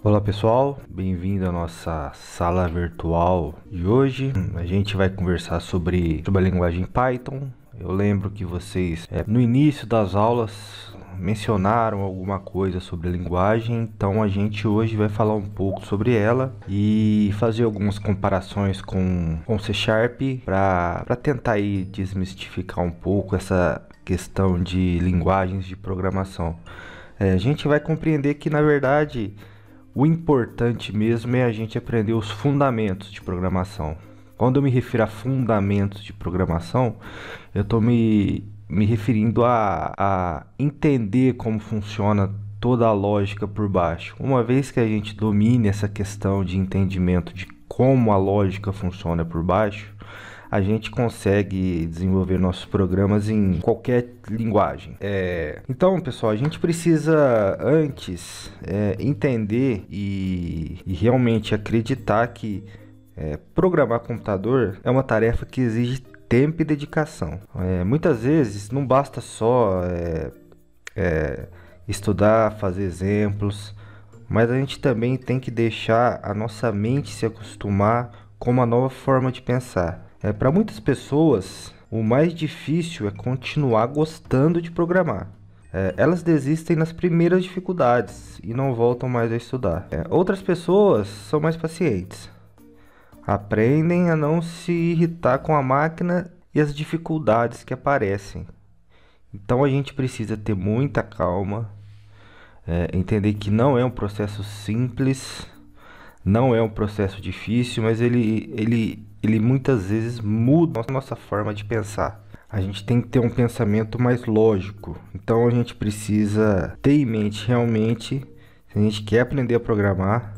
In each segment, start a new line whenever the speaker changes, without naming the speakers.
Olá pessoal, bem-vindo à nossa sala virtual de hoje. A gente vai conversar sobre a linguagem Python. Eu lembro que vocês no início das aulas mencionaram alguma coisa sobre a linguagem, então a gente hoje vai falar um pouco sobre ela e fazer algumas comparações com C Sharp para tentar aí desmistificar um pouco essa questão de linguagens de programação. A gente vai compreender que, na verdade, o importante mesmo é a gente aprender os fundamentos de programação. Quando eu me refiro a fundamentos de programação, eu estou me referindo a entender como funciona toda a lógica por baixo. Uma vez que a gente domine essa questão de entendimento de como a lógica funciona por baixo, a gente consegue desenvolver nossos programas em qualquer linguagem. Então, pessoal, a gente precisa antes entender e realmente acreditar que programar computador é uma tarefa que exige tempo e dedicação. Muitas vezes não basta só estudar, fazer exemplos, mas a gente também tem que deixar a nossa mente se acostumar com uma nova forma de pensar. Para muitas pessoas, o mais difícil é continuar gostando de programar. Elas desistem nas primeiras dificuldades e não voltam mais a estudar. Outras pessoas são mais pacientes. Aprendem a não se irritar com a máquina e as dificuldades que aparecem. Então a gente precisa ter muita calma, entender que não é um processo simples, não é um processo difícil, mas ele muitas vezes muda a nossa forma de pensar. A gente tem que ter um pensamento mais lógico. Então a gente precisa ter em mente realmente, se a gente quer aprender a programar,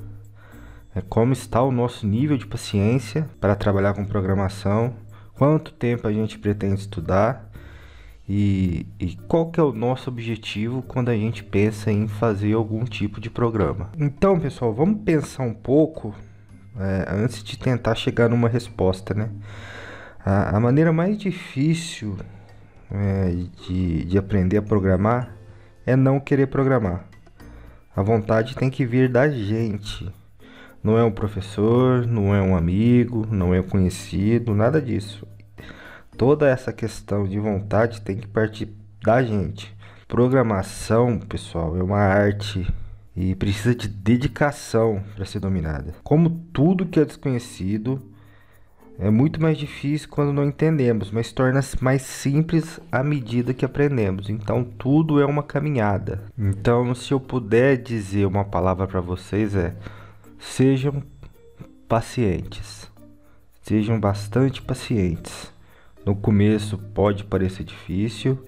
como está o nosso nível de paciência para trabalhar com programação, quanto tempo a gente pretende estudar e qual que é o nosso objetivo quando a gente pensa em fazer algum tipo de programa. Então, pessoal, vamos pensar um pouco antes de tentar chegar numa resposta, né? A maneira mais difícil de aprender a programar é não querer programar. A vontade tem que vir da gente. Não é um professor, não é um amigo, não é um conhecido, nada disso. Toda essa questão de vontade tem que partir da gente. Programação, pessoal, é uma arte e precisa de dedicação para ser dominada. Como tudo que é desconhecido, é muito mais difícil quando não entendemos, mas torna-se mais simples à medida que aprendemos. Então, tudo é uma caminhada. Então, se eu puder dizer uma palavra para vocês sejam pacientes. Sejam bastante pacientes. No começo pode parecer difícil,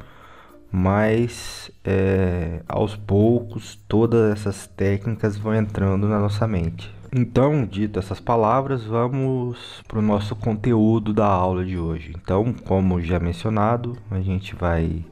mas aos poucos todas essas técnicas vão entrando na nossa mente. Então, dito essas palavras, vamos para o nosso conteúdo da aula de hoje. Então, como já mencionado, a gente vai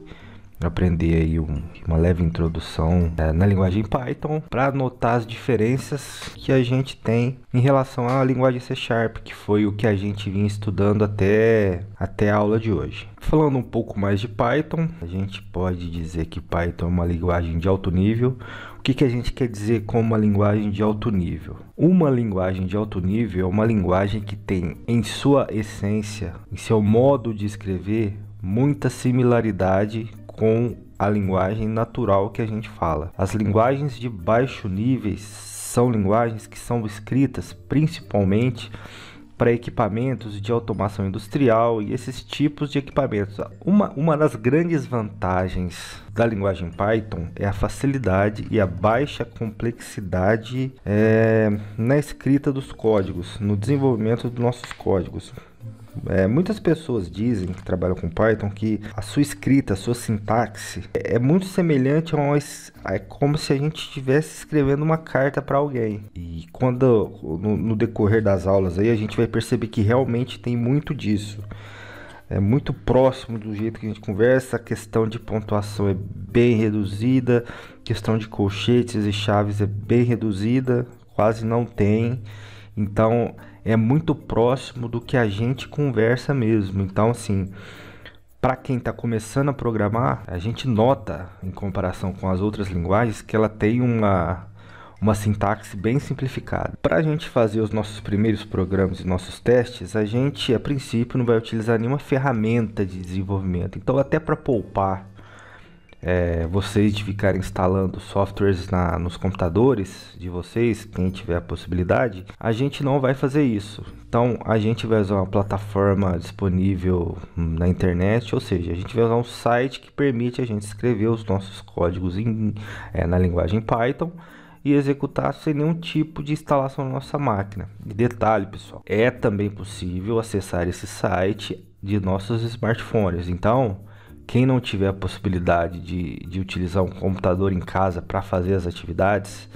aprender aí uma leve introdução na linguagem Python para notar as diferenças que a gente tem em relação à linguagem C Sharp, que foi o que a gente vinha estudando até a aula de hoje. Falando um pouco mais de Python, a gente pode dizer que Python é uma linguagem de alto nível. O que a gente quer dizer com uma linguagem de alto nível? Uma linguagem de alto nível é uma linguagem que tem em sua essência, em seu modo de escrever, muita similaridade com a linguagem natural que a gente fala. As linguagens de baixo nível são linguagens que são escritas principalmente para equipamentos de automação industrial e esses tipos de equipamentos. Uma das grandes vantagens da linguagem Python é a facilidade e a baixa complexidade na escrita dos códigos, no desenvolvimento dos nossos códigos. Muitas pessoas dizem que trabalham com Python que a sua escrita, a sua sintaxe é muito semelhante a como se a gente estivesse escrevendo uma carta para alguém. E quando no decorrer das aulas aí a gente vai perceber que realmente tem muito disso. É muito próximo do jeito que a gente conversa. A questão de pontuação é bem reduzida, a questão de colchetes e chaves é bem reduzida, quase não tem. Então é muito próximo do que a gente conversa mesmo. Então, assim, para quem está começando a programar, a gente nota, em comparação com as outras linguagens, que ela tem uma uma sintaxe bem simplificada. Para a gente fazer os nossos primeiros programas e nossos testes, a gente, a princípio, não vai utilizar nenhuma ferramenta de desenvolvimento. Então, até para poupar vocês de ficarem instalando softwares nos computadores de vocês, quem tiver a possibilidade, a gente não vai fazer isso. Então, a gente vai usar uma plataforma disponível na internet, ou seja, a gente vai usar um site que permite a gente escrever os nossos códigos na linguagem Python e executar sem nenhum tipo de instalação na nossa máquina. E detalhe, pessoal, é também possível acessar esse site de nossos smartphones. Então, quem não tiver a possibilidade de utilizar um computador em casa para fazer as atividades,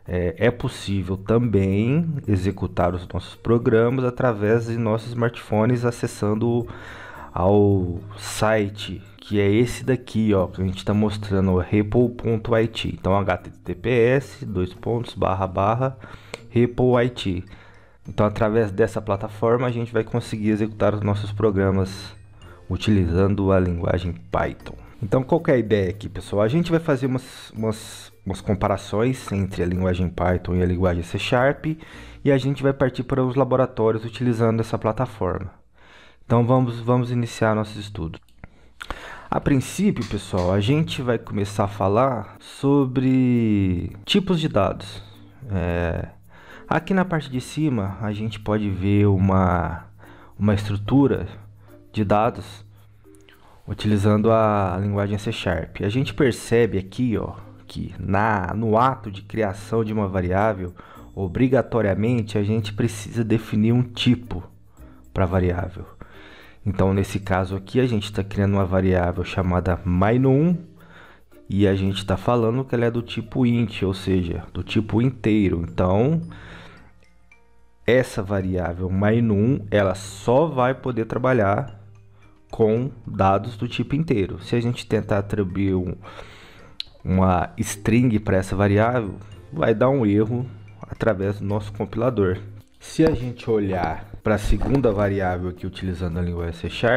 é possível também executar os nossos programas através de nossos smartphones, acessando ao site, que é esse daqui, ó, que a gente está mostrando, repo.it. Então, https://repo.it. Então, através dessa plataforma, a gente vai conseguir executar os nossos programas utilizando a linguagem Python. Então, qual que é a ideia aqui, pessoal? A gente vai fazer umas comparações entre a linguagem Python e a linguagem C# e a gente vai partir para os laboratórios utilizando essa plataforma. Então, vamos iniciar nossos estudos. A princípio, pessoal, a gente vai começar a falar sobre tipos de dados. Aqui na parte de cima, a gente pode ver uma estrutura de dados utilizando a linguagem C#. A gente percebe aqui, ó, que no ato de criação de uma variável, obrigatoriamente a gente precisa definir um tipo para a variável. Então, nesse caso aqui, a gente está criando uma variável chamada my_num e a gente está falando que ela é do tipo int, ou seja, do tipo inteiro. Então, essa variável my_num, ela só vai poder trabalhar com dados do tipo inteiro. Se a gente tentar atribuir uma string para essa variável, vai dar um erro através do nosso compilador. Se a gente olhar para a segunda variável aqui utilizando a linguagem C#,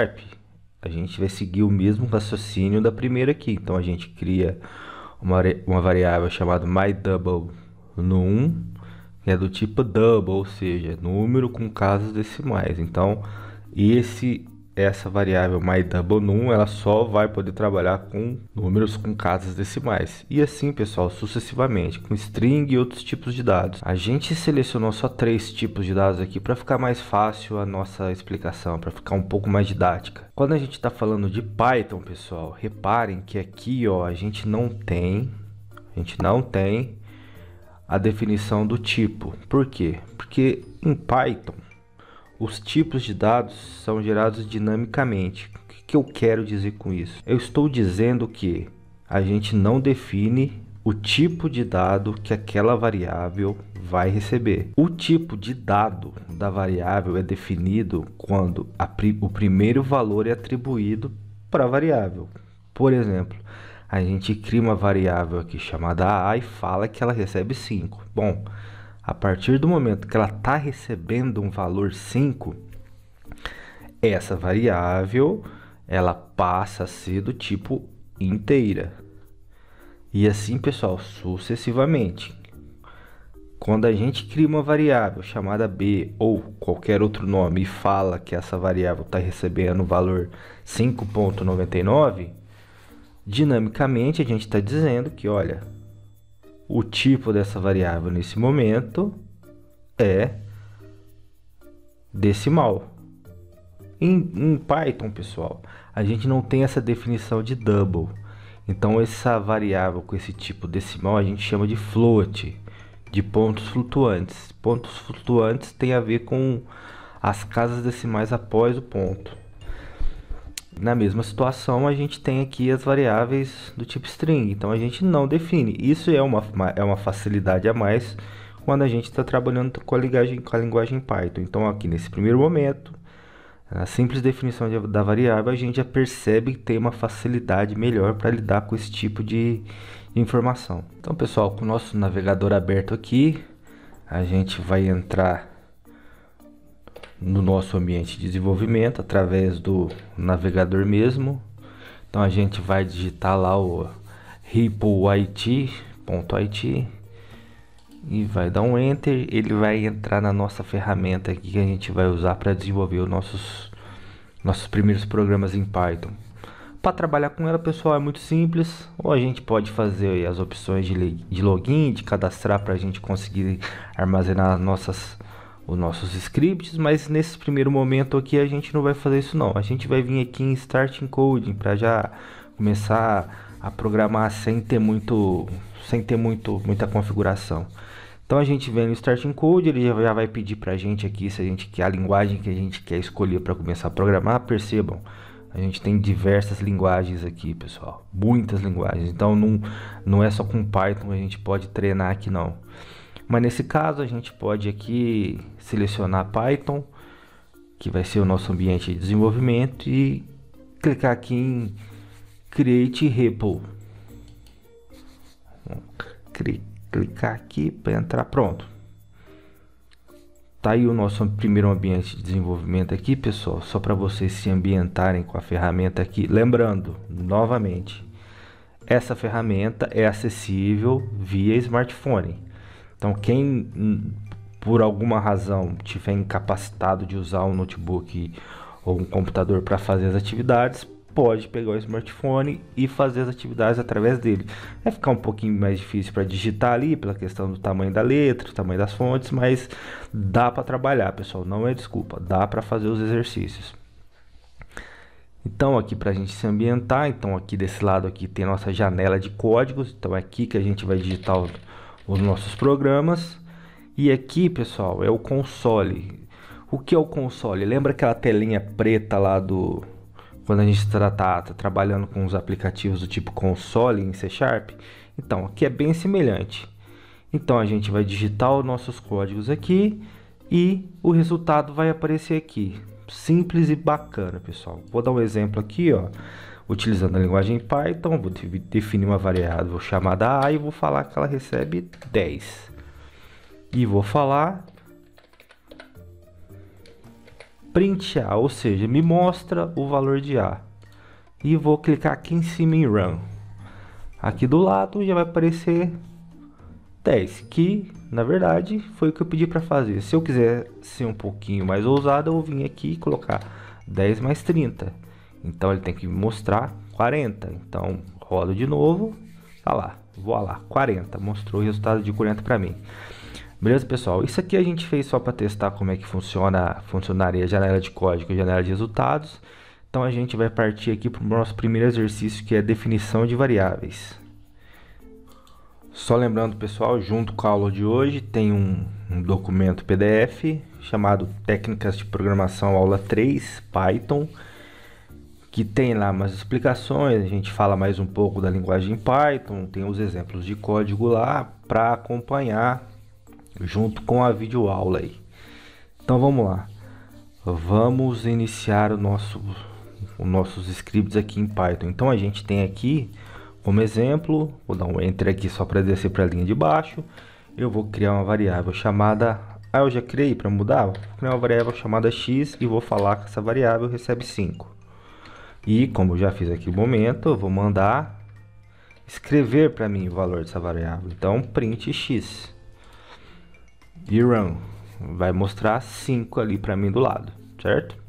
a gente vai seguir o mesmo raciocínio da primeira aqui. Então, a gente cria uma variável chamada my_double_num, que é do tipo double, ou seja, número com casas decimais. Então, essa variável my_double_num, ela só vai poder trabalhar com números com casas decimais. E assim, pessoal, sucessivamente, com string e outros tipos de dados. A gente selecionou só 3 tipos de dados aqui para ficar mais fácil a nossa explicação, para ficar um pouco mais didática. Quando a gente está falando de Python, pessoal, reparem que aqui, ó, a gente não tem a definição do tipo. Por quê? Porque em Python, os tipos de dados são gerados dinamicamente. O que eu quero dizer com isso? Eu estou dizendo que a gente não define o tipo de dado que aquela variável vai receber. O tipo de dado da variável é definido quando o primeiro valor é atribuído para a variável. Por exemplo, a gente cria uma variável aqui chamada A e fala que ela recebe 5. Bom, a partir do momento que ela está recebendo um valor 5, essa variável ela passa a ser do tipo inteira. E assim, pessoal, sucessivamente. Quando a gente cria uma variável chamada B ou qualquer outro nome e fala que essa variável está recebendo o valor 5.99, dinamicamente a gente está dizendo que, olha, o tipo dessa variável nesse momento é decimal. Em Python, pessoal, a gente não tem essa definição de double. Então, essa variável com esse tipo decimal a gente chama de float, de pontos flutuantes. Pontos flutuantes tem a ver com as casas decimais após o ponto. Na mesma situação, a gente tem aqui as variáveis do tipo string, então a gente não define. Isso é uma facilidade a mais quando a gente está trabalhando com a linguagem Python. Então, aqui nesse primeiro momento, a simples definição da variável, a gente já percebe que tem uma facilidade melhor para lidar com esse tipo de informação. Então, pessoal, com o nosso navegador aberto aqui, a gente vai entrar no nosso ambiente de desenvolvimento através do navegador mesmo. Então a gente vai digitar lá o repo.it e vai dar um Enter. Ele vai entrar na nossa ferramenta aqui que a gente vai usar para desenvolver os nossos primeiros programas em Python. Para trabalhar com ela, pessoal, é muito simples. Ou a gente pode fazer as opções de login, de cadastrar para a gente conseguir armazenar os nossos scripts, mas nesse primeiro momento aqui a gente não vai fazer isso não. A gente vai vir aqui em Start Encoding para já começar a programar sem ter muita configuração. Então a gente vem no Start Encode, ele já vai pedir para a gente aqui se a gente quer a linguagem que a gente quer escolher para começar a programar. Percebam, a gente tem diversas linguagens aqui, pessoal, muitas linguagens. Então não é só com Python, a gente pode treinar aqui não. Mas nesse caso a gente pode aqui selecionar Python, que vai ser o nosso ambiente de desenvolvimento, e clicar aqui em Create Repo. Clicar aqui para entrar, pronto. Tá aí o nosso primeiro ambiente de desenvolvimento aqui, pessoal, só para vocês se ambientarem com a ferramenta aqui. Lembrando, novamente, essa ferramenta é acessível via smartphone. Então, quem por alguma razão tiver incapacitado de usar um notebook ou um computador para fazer as atividades, pode pegar o smartphone e fazer as atividades através dele. Vai ficar um pouquinho mais difícil para digitar ali, pela questão do tamanho da letra, tamanho das fontes, mas dá para trabalhar, pessoal, não é desculpa, dá para fazer os exercícios. Então aqui para a gente se ambientar, então aqui desse lado aqui tem a nossa janela de códigos, então é aqui que a gente vai digitar os nossos programas. E aqui, pessoal, é o console. O que é o console? Lembra aquela telinha preta lá do... quando a gente tá trabalhando com os aplicativos do tipo console em C#? Então, aqui é bem semelhante. Então, a gente vai digitar os nossos códigos aqui e o resultado vai aparecer aqui. Simples e bacana, pessoal. Vou dar um exemplo aqui, ó. Utilizando a linguagem Python, vou definir uma variável chamada A e vou falar que ela recebe 10. E vou falar print A, ou seja, me mostra o valor de A. E vou clicar aqui em cima em Run. Aqui do lado já vai aparecer 10, que na verdade foi o que eu pedi para fazer. Se eu quiser ser um pouquinho mais ousado, eu vou vir aqui e colocar 10 mais 30. Então ele tem que mostrar 40. Então rodo de novo, tá lá, vou lá, 40, mostrou o resultado de 40 para mim. Beleza, pessoal? Isso aqui a gente fez só para testar como é que funcionaria a janela de código e a janela de resultados. Então a gente vai partir aqui para o nosso primeiro exercício, que é definição de variáveis. Só lembrando, pessoal, junto com a aula de hoje tem um documento PDF chamado Técnicas de Programação Aula 3 Python, que tem lá umas explicações, a gente fala mais um pouco da linguagem Python, tem os exemplos de código lá para acompanhar junto com a videoaula aí. Então vamos lá, vamos iniciar os nossos scripts aqui em Python. Então a gente tem aqui como exemplo, vou dar um enter aqui só para descer para a linha de baixo. Eu vou criar uma variável chamada, eu já criei para mudar, vou criar uma variável chamada x e vou falar que essa variável recebe 5. E como eu já fiz aqui no momento, eu vou mandar escrever para mim o valor dessa variável. Então print x e run, vai mostrar 5 ali para mim do lado, certo?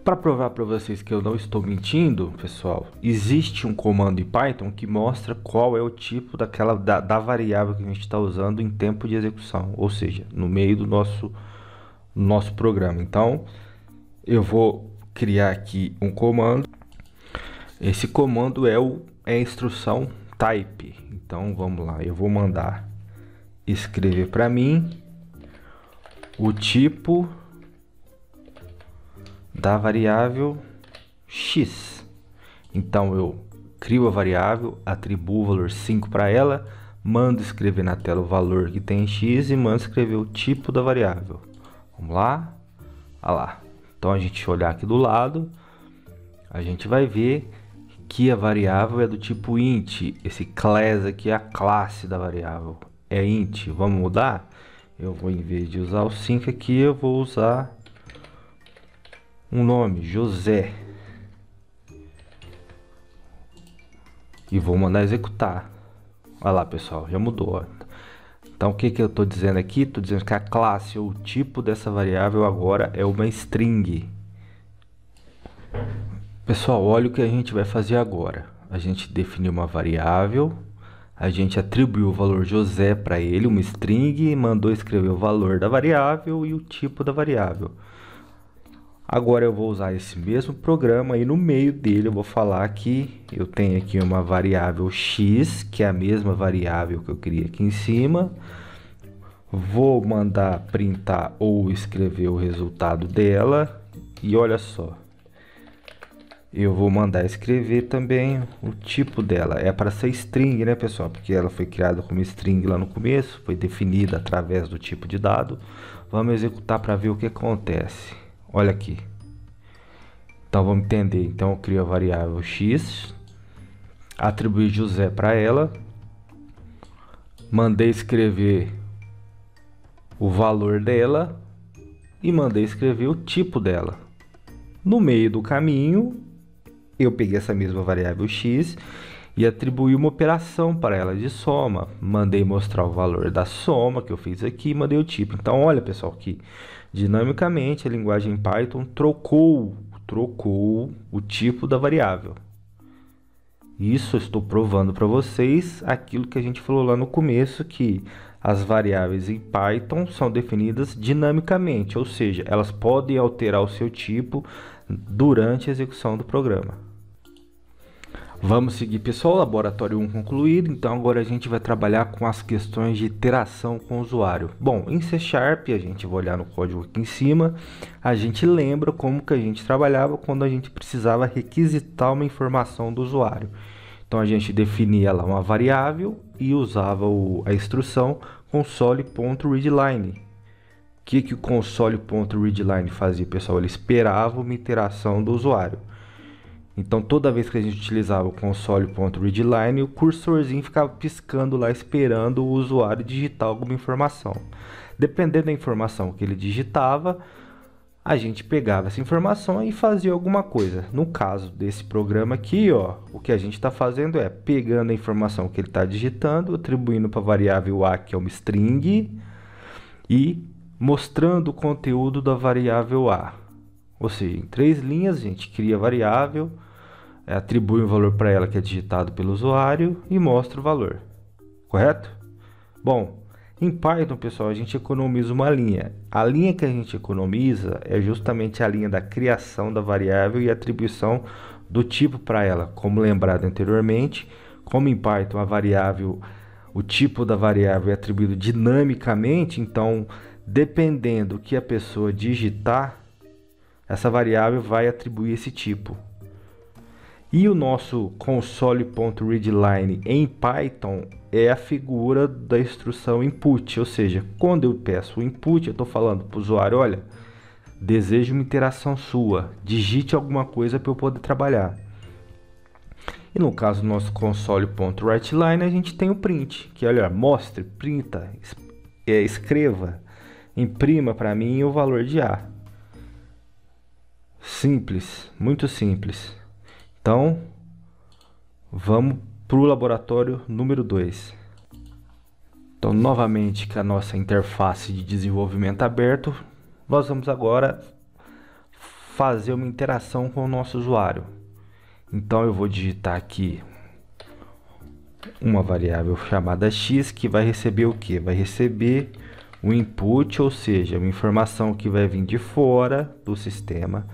Para provar para vocês que eu não estou mentindo, pessoal, existe um comando em Python que mostra qual é o tipo da variável que a gente está usando em tempo de execução, ou seja, no meio do nosso programa. Então, eu vou criar aqui um comando. Esse comando é a instrução type. Então, vamos lá, eu vou mandar escrever para mim o tipo da variável x. Então eu crio a variável, atribuo o valor 5 para ela, mando escrever na tela o valor que tem em x e mando escrever o tipo da variável. Vamos lá, olha lá. Então a gente olhar aqui do lado, a gente vai ver que a variável é do tipo int. Esse class aqui é a classe da variável, é int. Vamos mudar? Eu vou, em vez de usar o 5 aqui, eu vou usar um nome, José, e vou mandar executar. Olha lá, pessoal, já mudou, ó. Então o que eu estou dizendo aqui? Estou dizendo que a classe ou o tipo dessa variável agora é uma string. Pessoal, olha o que a gente vai fazer agora. A gente definiu uma variável, a gente atribuiu o valor José para ele, uma string, mandou escrever o valor da variável e o tipo da variável. Agora eu vou usar esse mesmo programa e no meio dele eu vou falar que eu tenho aqui uma variável x, que é a mesma variável que eu criei aqui em cima. Vou mandar printar ou escrever o resultado dela e olha só. Eu vou mandar escrever também o tipo dela. É para ser string, né, pessoal? Porque ela foi criada como string lá no começo, foi definida através do tipo de dado. Vamos executar para ver o que acontece. Olha aqui. Então vamos entender. Então eu crio a variável x, atribuí José para ela, mandei escrever o valor dela e mandei escrever o tipo dela. No meio do caminho, eu peguei essa mesma variável x e atribuí uma operação para ela de soma. Mandei mostrar o valor da soma que eu fiz aqui e mandei o tipo. Então olha, pessoal, que dinamicamente a linguagem Python trocou o tipo da variável. Isso eu estou provando para vocês aquilo que a gente falou lá no começo, que as variáveis em Python são definidas dinamicamente, ou seja, elas podem alterar o seu tipo durante a execução do programa. Vamos seguir, pessoal, laboratório 1 concluído. Então agora a gente vai trabalhar com as questões de interação com o usuário. Bom, em C#, a gente vai olhar no código aqui em cima, a gente lembra como que a gente trabalhava quando a gente precisava requisitar uma informação do usuário. Então a gente definia lá uma variável e usava a instrução console.readline. O que o console.readline fazia, pessoal? Ele esperava uma interação do usuário. Então, toda vez que a gente utilizava o console.readline, o cursorzinho ficava piscando lá, esperando o usuário digitar alguma informação. Dependendo da informação que ele digitava, a gente pegava essa informação e fazia alguma coisa. No caso desse programa aqui, ó, o que a gente está fazendo é pegando a informação que ele está digitando, atribuindo para a variável a, que é uma string, e mostrando o conteúdo da variável a. Ou seja, em 3 linhas a gente cria a variável, atribui um valor para ela que é digitado pelo usuário e mostra o valor. Correto? Bom, em Python, pessoal, a gente economiza uma linha. A linha que a gente economiza é justamente a linha da criação da variável e atribuição do tipo para ela. Como lembrado anteriormente, como em Python a variável, o tipo da variável é atribuído dinamicamente, então dependendo do que a pessoa digitar, essa variável vai atribuir esse tipo. E o nosso console.readline em Python é a figura da instrução input, ou seja, quando eu peço o input, eu estou falando para o usuário, olha, desejo uma interação sua, digite alguma coisa para eu poder trabalhar. E no caso do nosso console.writeline, a gente tem o print, que olha, mostre, printa, escreva, imprima para mim o valor de A. Simples, muito simples. Então, vamos para o laboratório número 2. Então, novamente, com a nossa interface de desenvolvimento aberto, nós vamos agora fazer uma interação com o nosso usuário. Então, eu vou digitar aqui uma variável chamada x, que vai receber o quê? Vai receber o input, ou seja, uma informação que vai vir de fora do sistema.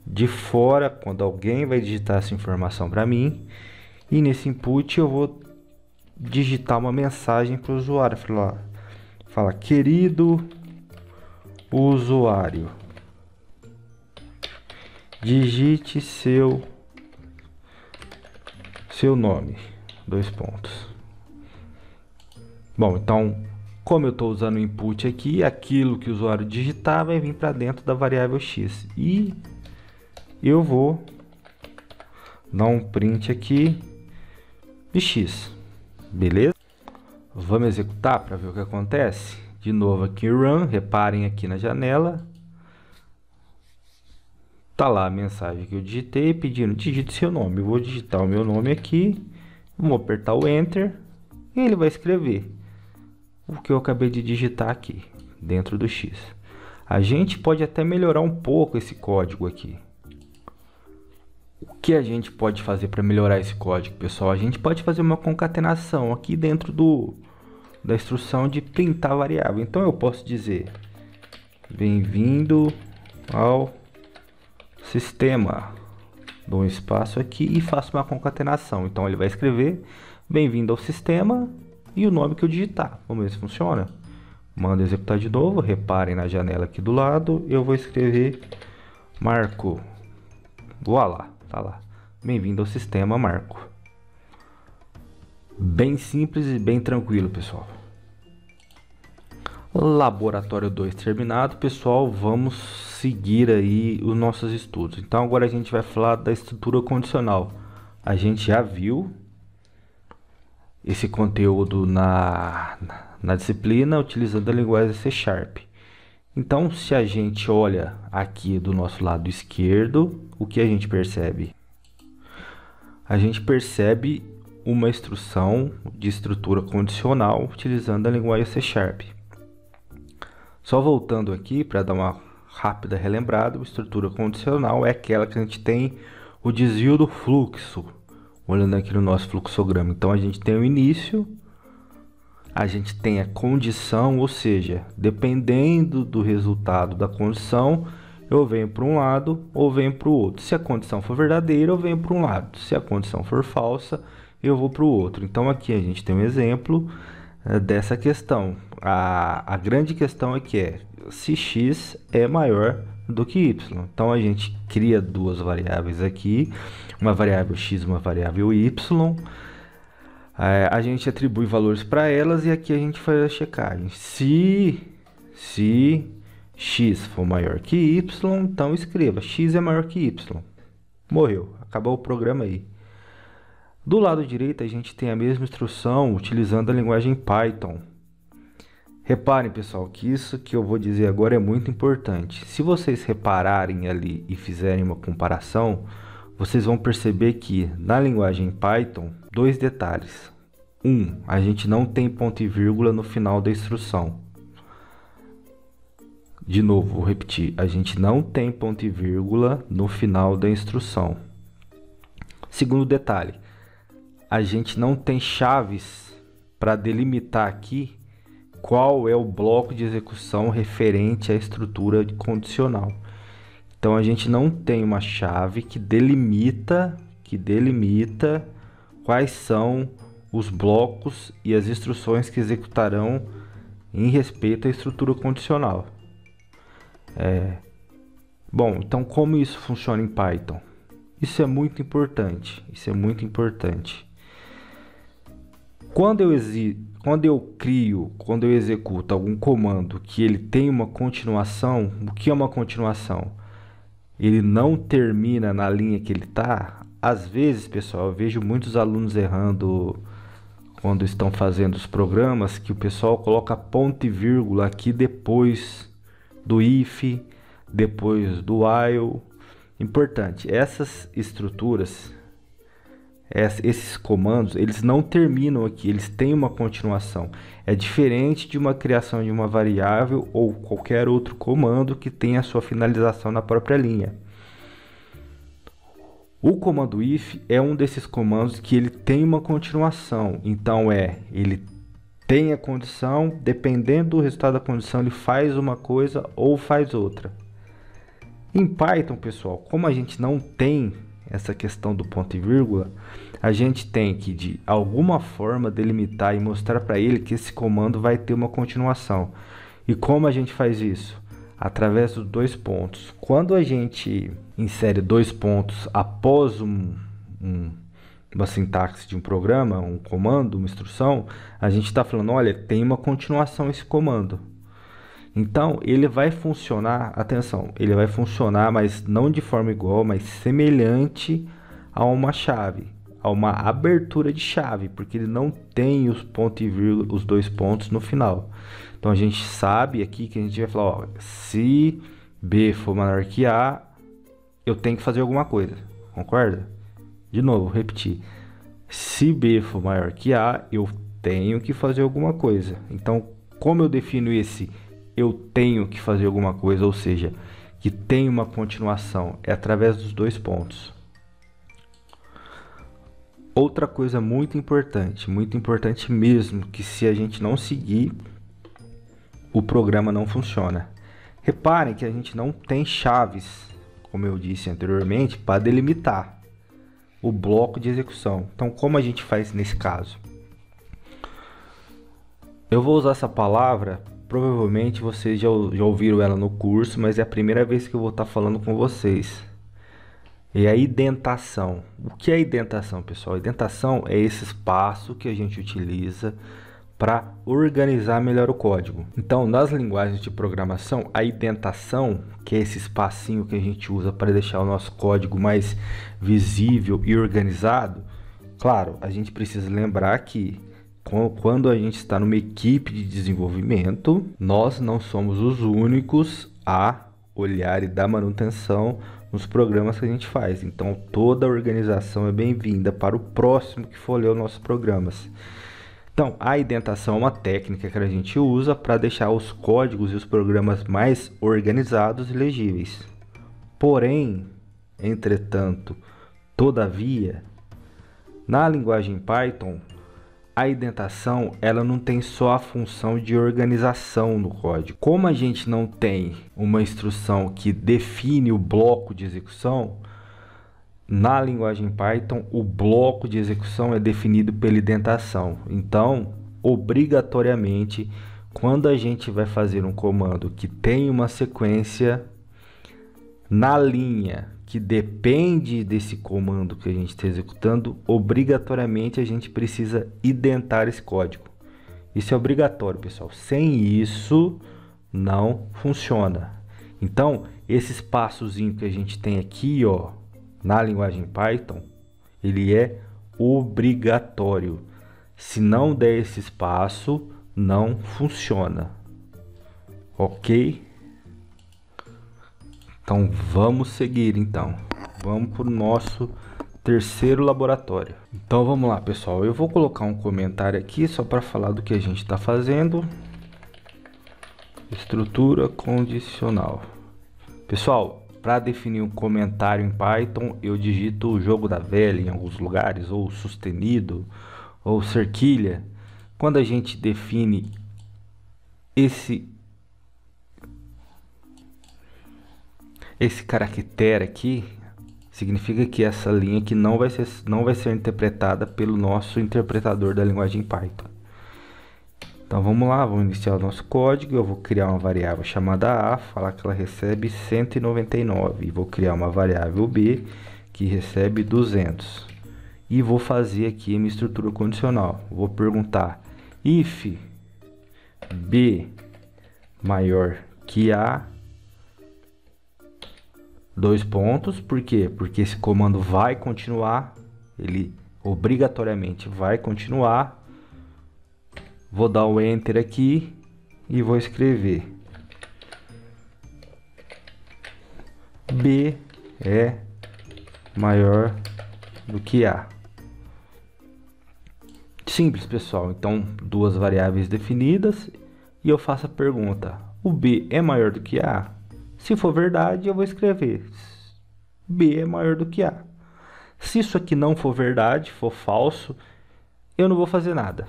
De fora, quando alguém vai digitar essa informação para mim, e nesse input eu vou digitar uma mensagem para o usuário. Fala, querido usuário, digite seu nome, 2 pontos. Bom, então, como eu estou usando o input aqui, aquilo que o usuário digitar vai vir para dentro da variável x. E eu vou dar um print aqui de x, beleza? Vamos executar para ver o que acontece. De novo aqui run, reparem aqui na janela. Tá lá a mensagem que eu digitei pedindo digite seu nome. Eu vou digitar o meu nome aqui, vou apertar o enter e ele vai escrever. o que eu acabei de digitar aqui dentro do X. A gente pode até melhorar um pouco esse código aqui. O que a gente pode fazer para melhorar esse código, pessoal? A gente pode fazer uma concatenação aqui dentro da instrução de printar variável. Então eu posso dizer: bem-vindo ao sistema. Dou um espaço aqui e faço uma concatenação. Então ele vai escrever bem-vindo ao sistema e o nome que eu digitar. Vamos ver se funciona. Mando executar de novo. Reparem na janela aqui do lado. Eu vou escrever Marco. Voilá, tá lá. Bem-vindo ao sistema, Marco. Bem simples e bem tranquilo, pessoal. Laboratório 2 terminado, pessoal. Vamos seguir aí os nossos estudos. Então agora a gente vai falar da estrutura condicional. A gente já viu esse conteúdo na disciplina utilizando a linguagem C#. Então, se a gente olha aqui do nosso lado esquerdo, o que a gente percebe? A gente percebe uma instrução de estrutura condicional utilizando a linguagem C#. Só voltando aqui para dar uma rápida relembrada, a estrutura condicional é aquela que a gente tem o desvio do fluxo. Olhando aqui no nosso fluxograma, então a gente tem o início, a gente tem a condição, ou seja, dependendo do resultado da condição, eu venho para um lado ou venho para o outro. Se a condição for verdadeira, eu venho para um lado. Se a condição for falsa, eu vou para o outro. Então aqui a gente tem um exemplo dessa questão. A grande questão aqui é se x é maior do que y. Então a gente cria duas variáveis aqui, uma variável x e uma variável y. A gente atribui valores para elas e aqui a gente faz a checagem. Se x for maior que y, então escreva x é maior que y. Morreu, acabou o programa aí. Do lado direito a gente tem a mesma instrução utilizando a linguagem Python. Reparem, pessoal, que isso que eu vou dizer agora é muito importante. Se vocês repararem ali e fizerem uma comparação, vocês vão perceber que na linguagem Python, dois detalhes. A gente não tem ponto e vírgula no final da instrução. De novo, vou repetir, a gente não tem ponto e vírgula no final da instrução. Segundo detalhe, a gente não tem chaves para delimitar aqui qual é o bloco de execução referente à estrutura condicional. Então a gente não tem uma chave que delimita quais são os blocos e as instruções que executarão em respeito à estrutura condicional. Bom, então como isso funciona em Python? Isso é muito importante. Quando eu executo algum comando que ele tem uma continuação, o que é uma continuação? Ele não termina na linha que ele está. Às vezes, pessoal, eu vejo muitos alunos errando quando estão fazendo os programas, que o pessoal coloca ponto e vírgula aqui depois do if, depois do while. Importante, essas estruturas, esses comandos, eles não terminam aqui, eles têm uma continuação. É diferente de uma criação de uma variável ou qualquer outro comando que tenha a sua finalização na própria linha. O comando if é um desses comandos que ele tem uma continuação. Então ele tem a condição, dependendo do resultado da condição, ele faz uma coisa ou faz outra. Em Python, pessoal, como a gente não tem essa questão do ponto e vírgula, a gente tem que de alguma forma delimitar e mostrar para ele que esse comando vai ter uma continuação. E como a gente faz isso? Através dos dois pontos. Quando a gente insere dois pontos após uma sintaxe de um programa, um comando, uma instrução, a gente está falando, olha, tem uma continuação esse comando. Então, ele vai funcionar, atenção, ele vai funcionar, mas não de forma igual, mas semelhante a uma chave, a uma abertura de chave, porque ele não tem os pontos e vírgula, os dois pontos no final. Então, a gente sabe aqui que a gente vai falar, ó, se B for maior que A, eu tenho que fazer alguma coisa, concorda? De novo, vou repetir. Se B for maior que A, eu tenho que fazer alguma coisa. Então, Como eu defino esse eu tenho que fazer alguma coisa, ou seja, que tem uma continuação? É através dos dois pontos. Outra coisa muito importante mesmo, que se a gente não seguir, o programa não funciona. Reparem que a gente não tem chaves, como eu disse anteriormente, para delimitar o bloco de execução. Então, como a gente faz nesse caso? Eu vou usar essa palavra, provavelmente vocês já ouviram ela no curso, mas é a primeira vez que eu vou estar falando com vocês. É a indentação. O que é indentação, pessoal? A indentação é esse espaço que a gente utiliza para organizar melhor o código. Então, nas linguagens de programação, a indentação, que é esse espacinho que a gente usa para deixar o nosso código mais visível e organizado, claro, a gente precisa lembrar que quando a gente está numa equipe de desenvolvimento, nós não somos os únicos a olhar e dar manutenção nos programas que a gente faz. Então, toda a organização é bem-vinda para o próximo que for ler os nossos programas. Então, a indentação é uma técnica que a gente usa para deixar os códigos e os programas mais organizados e legíveis. Porém, entretanto, todavia, na linguagem Python, a indentação ela não tem só a função de organização no código. Como a gente não tem uma instrução que define o bloco de execução, na linguagem Python, o bloco de execução é definido pela indentação. Então, obrigatoriamente, quando a gente vai fazer um comando que tem uma sequência na linha que depende desse comando que a gente está executando, obrigatoriamente a gente precisa indentar esse código. Isso é obrigatório, pessoal. Sem isso, não funciona. Então, esse espaçozinho que a gente tem aqui, ó, na linguagem Python, ele é obrigatório. Se não der esse espaço, não funciona. Ok? Então vamos seguir então. Vamos para o nosso terceiro laboratório. Então vamos lá, pessoal. Eu vou colocar um comentário aqui só para falar do que a gente está fazendo. Estrutura condicional. Pessoal, para definir um comentário em Python, eu digito o jogo da velha em alguns lugares, ou sustenido, ou cerquilha. Quando a gente define esse caractere aqui, significa que essa linha aqui não vai ser interpretada pelo nosso interpretador da linguagem Python. Então vamos lá, vamos iniciar o nosso código. Eu vou criar uma variável chamada A, falar que ela recebe 199, e vou criar uma variável B que recebe 200. E vou fazer aqui a minha estrutura condicional. Vou perguntar if B maior que A, dois pontos. Por quê? Porque esse comando vai continuar, ele obrigatoriamente vai continuar. Vou dar o Enter aqui e vou escrever B é maior do que A. Simples, pessoal. Então, duas variáveis definidas e eu faço a pergunta: o B é maior do que A? Se for verdade, eu vou escrever B é maior do que A. Se isso aqui não for verdade, for falso, eu não vou fazer nada.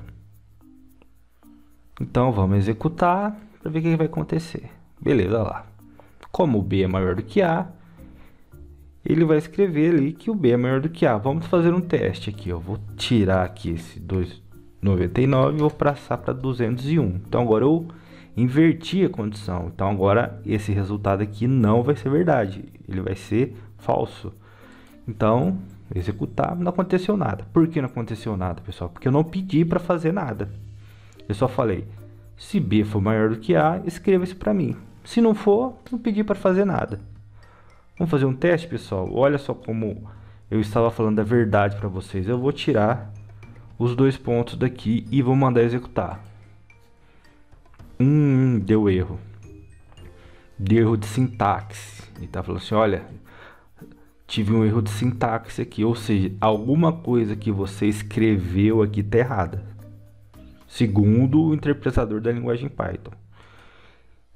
Então vamos executar para ver o que vai acontecer. Beleza, lá. Como o B é maior do que A, ele vai escrever ali que o B é maior do que A. Vamos fazer um teste aqui. Eu vou tirar aqui esse 299 e vou passar para 201. Então agora eu inverti a condição. Então agora esse resultado aqui não vai ser verdade. Ele vai ser falso. Então, executar, não aconteceu nada. Por que não aconteceu nada, pessoal? Porque eu não pedi para fazer nada. Eu só falei, se B for maior do que A, escreva isso para mim. Se não for, não pedi para fazer nada. Vamos fazer um teste, pessoal? Olha só como eu estava falando a verdade para vocês. Eu vou tirar os dois pontos daqui e vou mandar executar. Deu erro. Deu erro de sintaxe. Ele está falando assim, olha, tive um erro de sintaxe aqui. Ou seja, alguma coisa que você escreveu aqui está errada. segundo o interpretador da linguagem Python.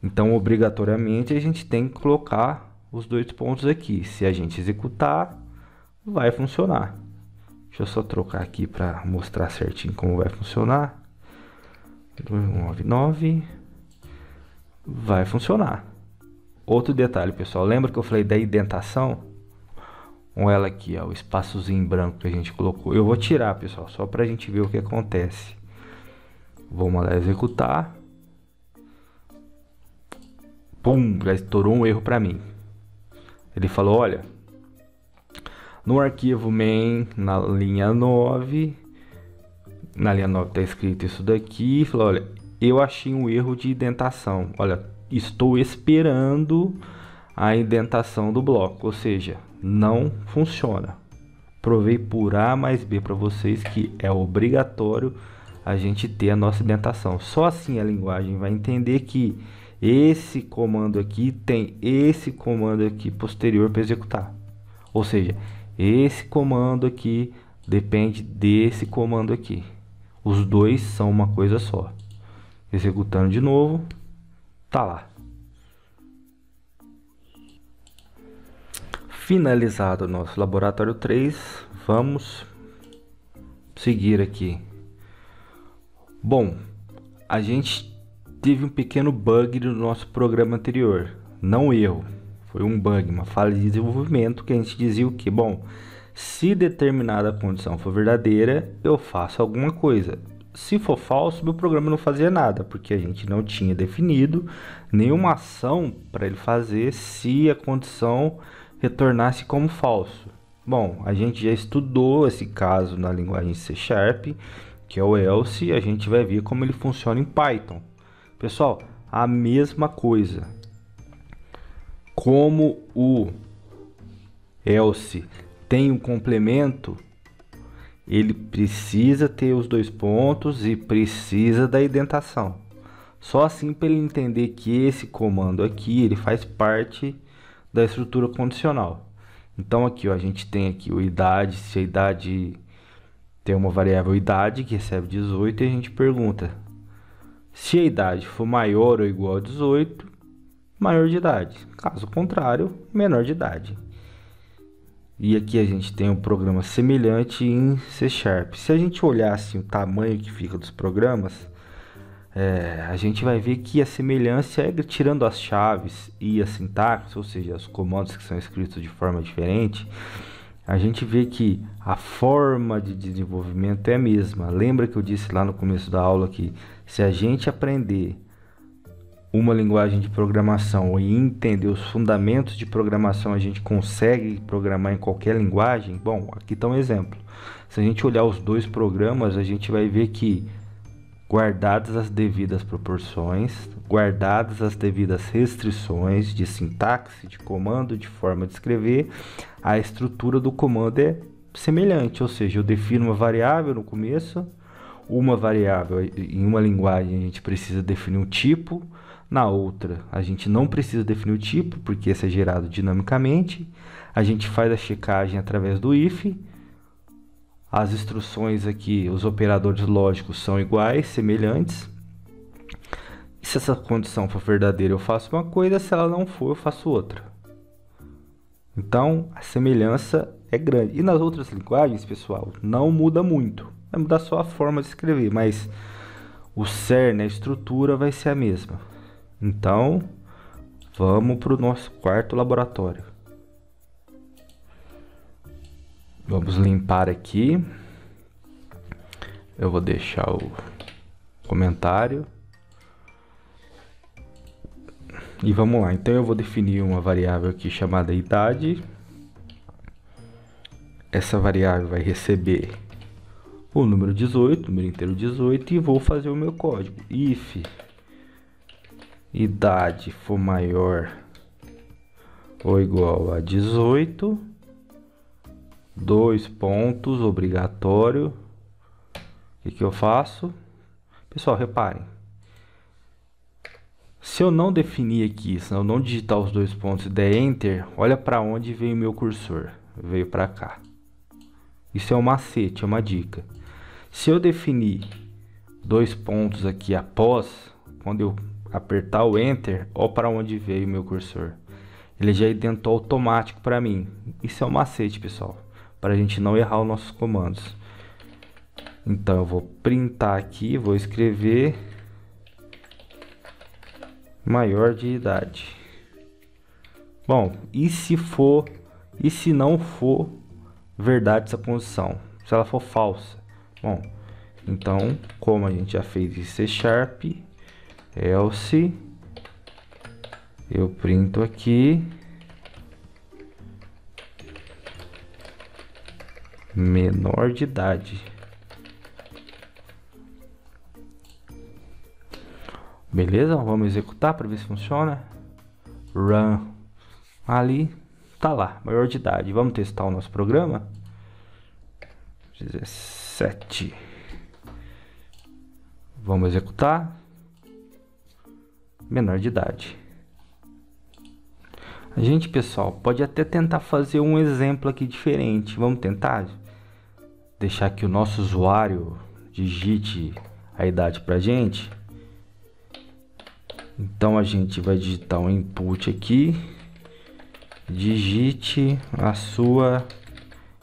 Então, obrigatoriamente, a gente tem que colocar os 2 pontos aqui. Se a gente executar, vai funcionar. Deixa eu só trocar aqui para mostrar certinho como vai funcionar. 299 vai funcionar. Outro detalhe, pessoal, lembra que eu falei da indentação? Olha ela aqui, ó, o espaçozinho branco que a gente colocou. Eu vou tirar, pessoal, só para a gente ver o que acontece. Vamos lá executar. Pum, já estourou um erro para mim. Ele falou, olha, no arquivo main, na linha 9 está escrito isso daqui. Falou, olha, eu achei um erro de indentação. Olha, estou esperando a indentação do bloco, ou seja, não funciona. Provei por A mais B para vocês que é obrigatório a gente ter a nossa indentação. Só assim a linguagem vai entender que esse comando aqui tem esse comando aqui posterior para executar. Ou seja, esse comando aqui depende desse comando aqui. Os dois são uma coisa só. Executando de novo, tá lá. Finalizado o nosso laboratório 3, vamos seguir aqui. Bom, a gente teve um pequeno bug no nosso programa anterior. Não erro, foi um bug, uma falha de desenvolvimento que a gente dizia o que? Bom, se determinada condição for verdadeira, eu faço alguma coisa. Se for falso, meu programa não fazia nada, porque a gente não tinha definido nenhuma ação para ele fazer se a condição retornasse como falso. Bom, a gente já estudou esse caso na linguagem C#, que é o else, e a gente vai ver como ele funciona em Python. Pessoal, a mesma coisa. Como o else tem um complemento, ele precisa ter os 2 pontos e precisa da indentação. Só assim para ele entender que esse comando aqui, ele faz parte da estrutura condicional. Então aqui, ó, a gente tem aqui o idade, se a idade tem uma variável idade que recebe 18 e a gente pergunta se a idade for maior ou igual a 18, maior de idade. Caso contrário, menor de idade. E aqui a gente tem um programa semelhante em C#. Se a gente olhar assim, o tamanho que fica dos programas, a gente vai ver que a semelhança é tirando as chaves e a sintaxe, ou seja, os comandos que são escritos de forma diferente, a gente vê que a forma de desenvolvimento é a mesma. Lembra que eu disse lá no começo da aula que se a gente aprender uma linguagem de programação e entender os fundamentos de programação, a gente consegue programar em qualquer linguagem? Bom, aqui está um exemplo. Se a gente olhar os 2 programas, a gente vai ver que, guardadas as devidas proporções, guardadas as devidas restrições de sintaxe, de comando, de forma de escrever, a estrutura do comando é semelhante, ou seja, eu defino uma variável no começo, uma variável em uma linguagem a gente precisa definir um tipo, na outra a gente não precisa definir o tipo, porque esse é gerado dinamicamente, a gente faz a checagem através do if. As instruções aqui, os operadores lógicos são iguais, semelhantes. E se essa condição for verdadeira, eu faço uma coisa, se ela não for, eu faço outra. Então, a semelhança é grande. E nas outras linguagens, pessoal, não muda muito. Vai mudar só a forma de escrever, mas o cerne, a estrutura vai ser a mesma. Então, vamos para o nosso 4º laboratório. Vamos limpar aqui. Eu vou deixar o comentário. E vamos lá. Então eu vou definir uma variável aqui chamada idade. Essa variável vai receber o número 18, o número inteiro 18, e vou fazer o meu código. If idade for maior ou igual a 18, 2 pontos, obrigatório. O que eu faço? Pessoal, reparem. Se eu não definir aqui, se eu não digitar os 2 pontos e der Enter, olha para onde veio o meu cursor. Veio para cá. Isso é um macete, é uma dica. Se eu definir dois pontos aqui após, quando eu apertar o Enter, ó para onde veio o meu cursor. Ele já identou automático para mim. Isso é um macete, pessoal, para a gente não errar os nossos comandos. Então eu vou printar aqui, vou escrever maior de idade. Bom, e se não for verdade essa condição? Se ela for falsa? Bom, então, como a gente já fez em C#, else, eu printo aqui menor de idade. Beleza? Vamos executar para ver se funciona. Run. Ali tá lá, maior de idade. Vamos testar o nosso programa. 17. Vamos executar. Menor de idade. A gente, pessoal, pode até tentar fazer um exemplo aqui diferente. Vamos tentar deixar que o nosso usuário digite a idade pra gente. Então a gente vai digitar um input aqui. Digite a sua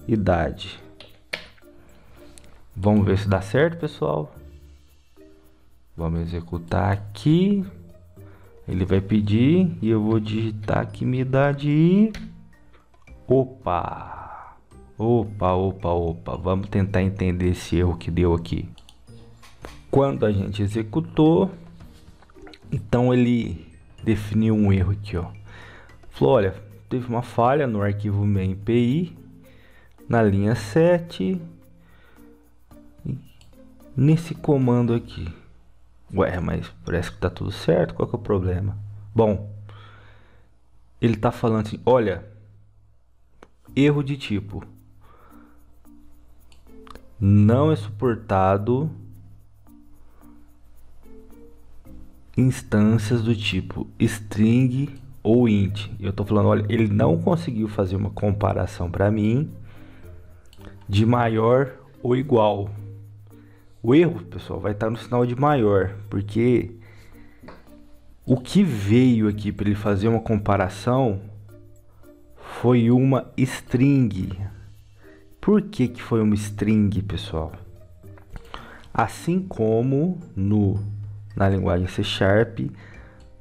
idade. Vamos ver se dá certo, pessoal. Vamos executar aqui. Ele vai pedir e eu vou digitar aqui minha idade e... Opa! Opa! Vamos tentar entender esse erro que deu aqui. Quando a gente executou, então ele definiu um erro aqui, ó. Falou, olha, teve uma falha no arquivo main.py, na linha 7, nesse comando aqui. Ué, mas parece que tá tudo certo, qual que é o problema? Bom, ele tá falando assim, olha, erro de tipo. Não é suportado instâncias do tipo string ou int. Eu tô falando, olha, ele não conseguiu fazer uma comparação para mim de maior ou igual. O erro, pessoal, vai estar no sinal de maior, porque o que veio aqui para ele fazer uma comparação foi uma string. Por que que foi uma string, pessoal? Assim como na linguagem C#,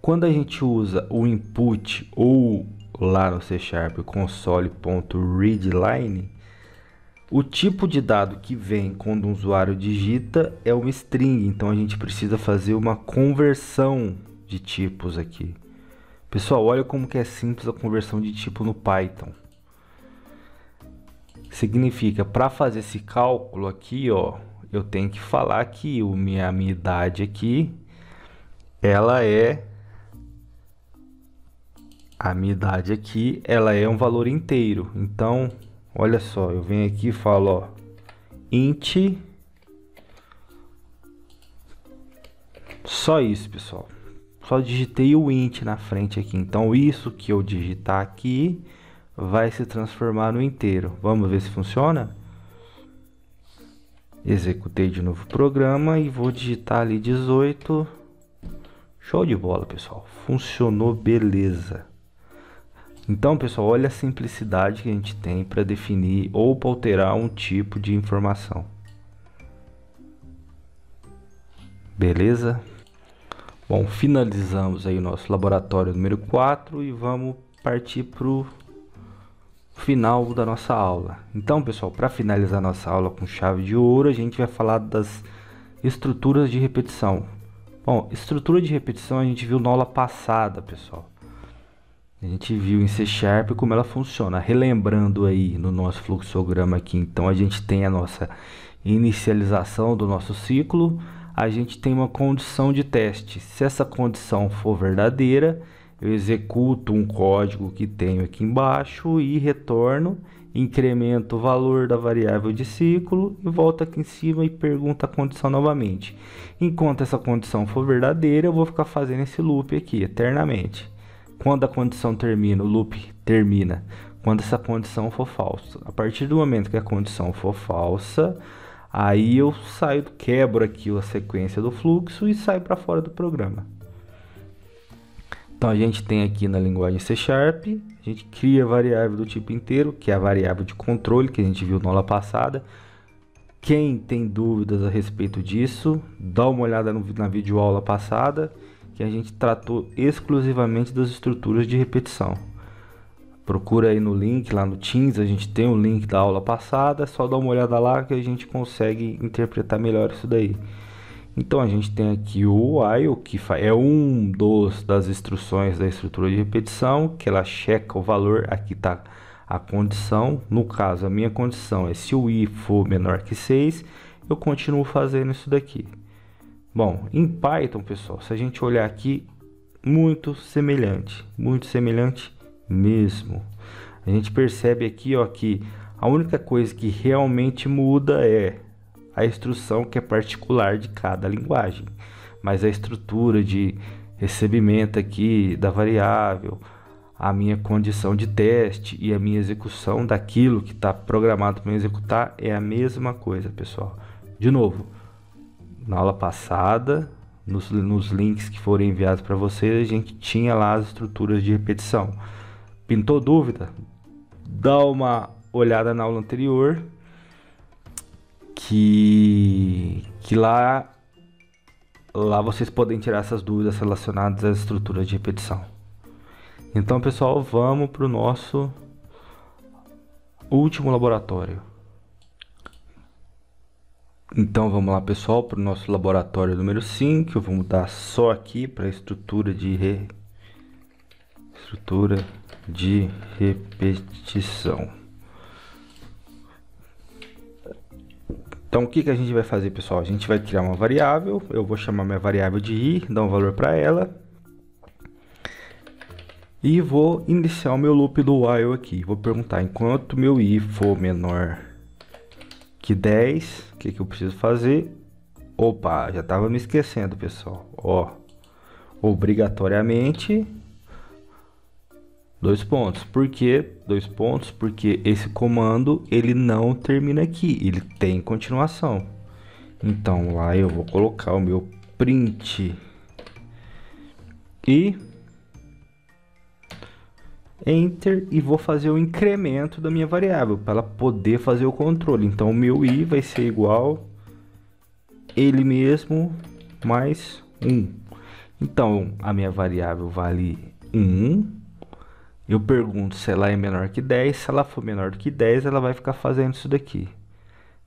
quando a gente usa o input ou lá no C# console.readline, o tipo de dado que vem quando um usuário digita é uma string, então a gente precisa fazer uma conversão de tipos aqui. Pessoal, olha como que é simples a conversão de tipo no Python. Significa, para fazer esse cálculo aqui, ó, eu tenho que falar que a minha idade aqui, ela é um valor inteiro. Então, olha só, eu venho aqui e falo, ó, int, só isso, pessoal. Só digitei o int na frente aqui. Então, isso que eu digitar aqui vai se transformar no inteiro. Vamos ver se funciona? Executei de novo o programa e vou digitar ali 18. Show de bola, pessoal. Funcionou, beleza. Então, pessoal, olha a simplicidade que a gente tem para definir ou para alterar um tipo de informação. Beleza? Bom, finalizamos aí o nosso laboratório número 4 e vamos partir para o final da nossa aula. Então, pessoal, para finalizar nossa aula com chave de ouro, a gente vai falar das estruturas de repetição. Bom, estrutura de repetição a gente viu na aula passada, pessoal. A gente viu em C# como ela funciona. Relembrando aí no nosso fluxograma aqui, então a gente tem a nossa inicialização do nosso ciclo. A gente tem uma condição de teste. Se essa condição for verdadeira, eu executo um código que tenho aqui embaixo e retorno, incremento o valor da variável de ciclo e volto aqui em cima e pergunto a condição novamente. Enquanto essa condição for verdadeira, eu vou ficar fazendo esse loop aqui eternamente. Quando a condição termina, o loop termina quando essa condição for falsa. A partir do momento que a condição for falsa, Aí eu saio, quebro aqui a sequência do fluxo e saio para fora do programa. Então a gente tem aqui na linguagem C#, a gente cria a variável do tipo inteiro, que é a variável de controle que a gente viu na aula passada. Quem tem dúvidas a respeito disso, dá uma olhada na videoaula passada, que a gente tratou exclusivamente das estruturas de repetição. Procura aí no link, lá no Teams, a gente tem o link da aula passada, só dá uma olhada lá que a gente consegue interpretar melhor isso daí. Então a gente tem aqui o while, que é das instruções da estrutura de repetição, que ela checa o valor, aqui está a condição, no caso a minha condição é se o i for menor que 6, eu continuo fazendo isso daqui. Bom, em Python, pessoal, se a gente olhar aqui, muito semelhante mesmo. A gente percebe aqui, ó, que a única coisa que realmente muda é a instrução que é particular de cada linguagem, mas a estrutura de recebimento aqui da variável, a minha condição de teste e a minha execução daquilo que está programado para executar é a mesma coisa, pessoal. De novo, na aula passada, nos links que foram enviados para vocês, a gente tinha lá as estruturas de repetição. Pintou dúvida? Dá uma olhada na aula anterior, que lá vocês podem tirar essas dúvidas relacionadas às estruturas de repetição. Então, pessoal, vamos para o nosso último laboratório. Então, vamos lá, pessoal, para o nosso laboratório número 5. Eu vou mudar só aqui para a estrutura de repetição. Então, o que a gente vai fazer, pessoal? A gente vai criar uma variável. Eu vou chamar minha variável de i, dar um valor para ela. E vou iniciar o meu loop do while aqui. Vou perguntar, enquanto meu i for menor que 10, o que eu preciso fazer? Opa, já estava me esquecendo, pessoal. Ó, obrigatoriamente, 2 pontos. Por quê? 2 pontos, porque esse comando, ele não termina aqui, ele tem continuação. Então, lá eu vou colocar o meu print e Enter e vou fazer o incremento da minha variável para ela poder fazer o controle. Então, o meu i vai ser igual ele mesmo mais 1. Então, a minha variável vale 1. Eu pergunto se ela é menor que 10. Se ela for menor do que 10, ela vai ficar fazendo isso daqui.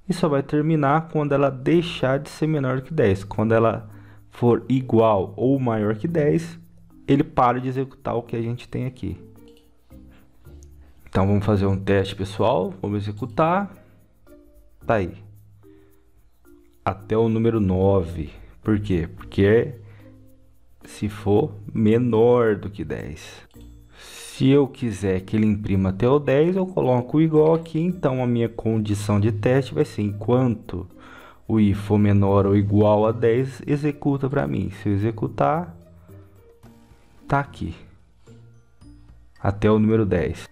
E só vai terminar quando ela deixar de ser menor que 10. Quando ela for igual ou maior que 10, ele para de executar o que a gente tem aqui. Então, vamos fazer um teste, pessoal. Vamos executar. Tá aí. Até o número 9. Por quê? Porque se for menor do que 10. Se eu quiser que ele imprima até o 10, eu coloco o igual aqui. Então, a minha condição de teste vai ser enquanto o i for menor ou igual a 10, executa para mim. Se eu executar, tá aqui. Até o número 10.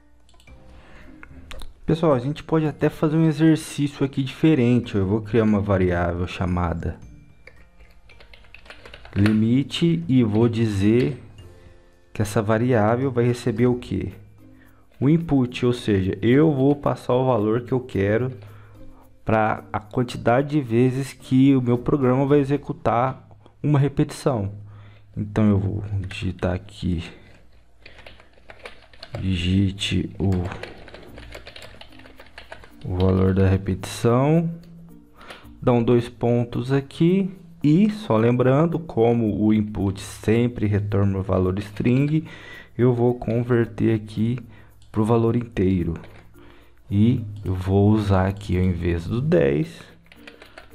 Pessoal, a gente pode até fazer um exercício aqui diferente. Eu vou criar uma variável chamada limite e vou dizer que essa variável vai receber o que? O input, ou seja, eu vou passar o valor que eu quero para a quantidade de vezes que o meu programa vai executar uma repetição. Então eu vou digitar aqui, digite o valor da repetição, dão 2 pontos aqui e só lembrando, como o input sempre retorna o valor string, eu vou converter aqui para o valor inteiro e eu vou usar aqui ao invés do 10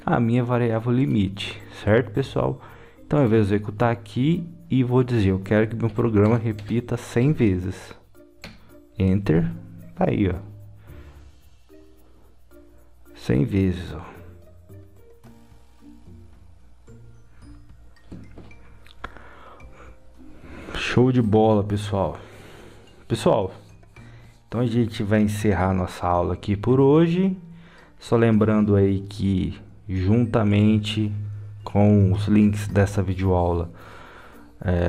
a minha variável limite, certo, pessoal? Então eu vou executar aqui e vou dizer, eu quero que meu programa repita 100 vezes. Enter, tá aí, ó. 100 vezes, ó. Show de bola, pessoal. Pessoal, então a gente vai encerrar nossa aula aqui por hoje. Só lembrando aí que juntamente com os links dessa videoaula.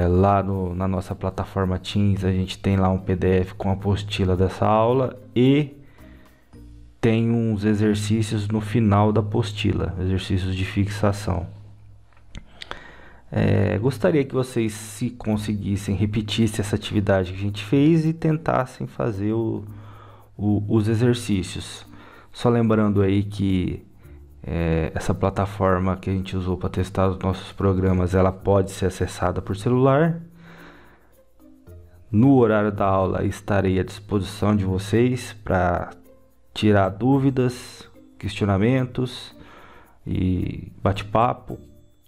Lá na nossa plataforma Teams a gente tem lá um PDF com a apostila dessa aula e tem uns exercícios no final da apostila, exercícios de fixação. Gostaria que vocês, se conseguissem, repetissem essa atividade que a gente fez e tentassem fazer os exercícios. Só lembrando aí que essa plataforma que a gente usou para testar os nossos programas, ela pode ser acessada por celular. No horário da aula estarei à disposição de vocês para tirar dúvidas, questionamentos e bate-papo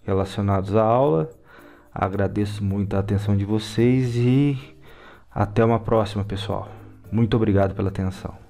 relacionados à aula. Agradeço muito a atenção de vocês e até uma próxima, pessoal. Muito obrigado pela atenção.